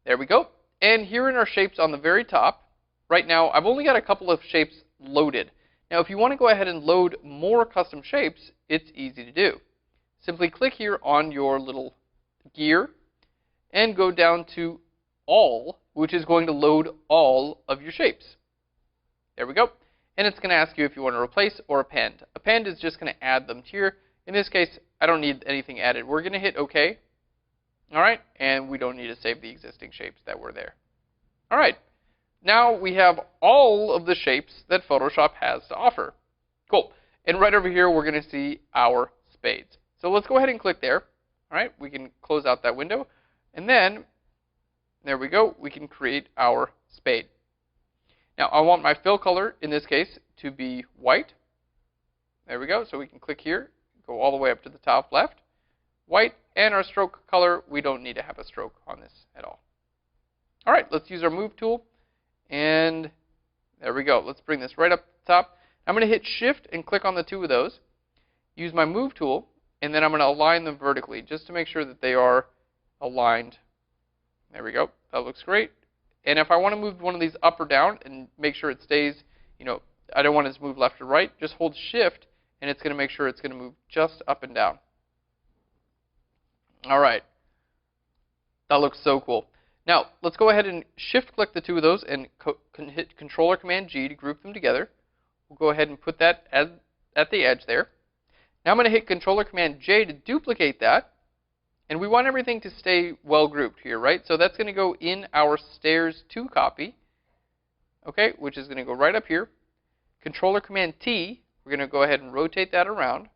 There we go. And here in our shapes on the very top, right now I've only got a couple of shapes loaded. Now if you want to go ahead and load more custom shapes, it's easy to do. Simply click here on your little gear and go down to All, which is going to load all of your shapes. There we go. And it's going to ask you if you want to replace or append. Append is just going to add them to here. In this case, I don't need anything added. We're going to hit OK. All right, and we don't need to save the existing shapes that were there. All right, now we have all of the shapes that Photoshop has to offer. Cool. And right over here, we're going to see our spades. So let's go ahead and click there. All right, we can close out that window. And then, there we go, we can create our spade. Now, I want my fill color, in this case, to be white. There we go. So we can click here, go all the way up to the top left. White, and our stroke color, we don't need to have a stroke on this at all. All right, let's use our Move tool. And there we go. Let's bring this right up to the top. I'm going to hit Shift and click on the two of those. Use my Move tool, and then I'm going to align them vertically just to make sure that they are aligned. There we go. That looks great. And if I want to move one of these up or down and make sure it stays, you know, I don't want it to move left or right, just hold Shift and it's going to make sure it's going to move just up and down. All right. That looks so cool. Now, let's go ahead and Shift click the two of those and hit Control or Command G to group them together. We'll go ahead and put that at the edge there. Now I'm going to hit Control or Command J to duplicate that. And we want everything to stay well grouped here, right? So that's going to go in our Stairs 2 copy, okay, which is going to go right up here. Control or Command T, we're going to go ahead and rotate that around.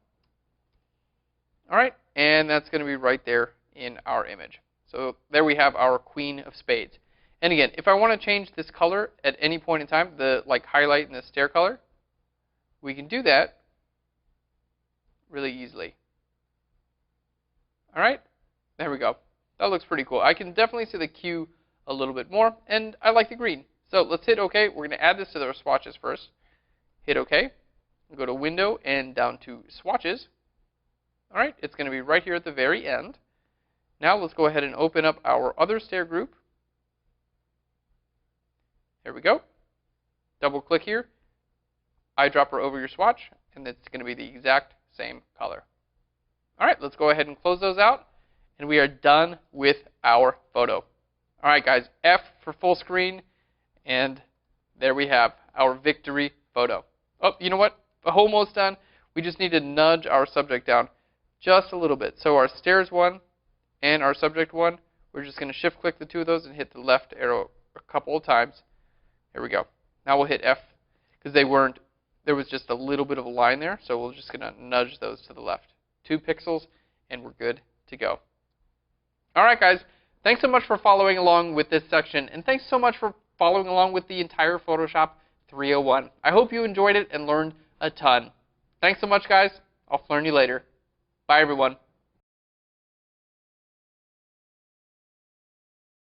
All right, and that's going to be right there in our image. So there we have our Queen of Spades. And again, if I want to change this color at any point in time, the like highlight and the stair color, we can do that really easily. All right. There we go. That looks pretty cool. I can definitely see the Q a little bit more, and I like the green. So let's hit OK. We're going to add this to our swatches first. Hit OK. We'll go to Window and down to Swatches. All right, it's going to be right here at the very end. Now let's go ahead and open up our other stair group. There we go. Double click here. Eyedropper over your swatch, and it's going to be the exact same color. All right, let's go ahead and close those out. And we are done with our photo. All right, guys, F for full screen, and there we have our victory photo. Oh, you know what? Almost done. We just need to nudge our subject down just a little bit. So our Stairs 1 and our Subject 1, we're just going to shift click the two of those and hit the left arrow a couple of times. Here we go. Now we'll hit F because there was just a little bit of a line there, so we're just going to nudge those to the left. 2 pixels, and we're good to go. All right, guys, thanks so much for following along with this section, and thanks so much for following along with the entire Photoshop 301. I hope you enjoyed it and learned a ton. Thanks so much, guys. I'll learn you later. Bye, everyone.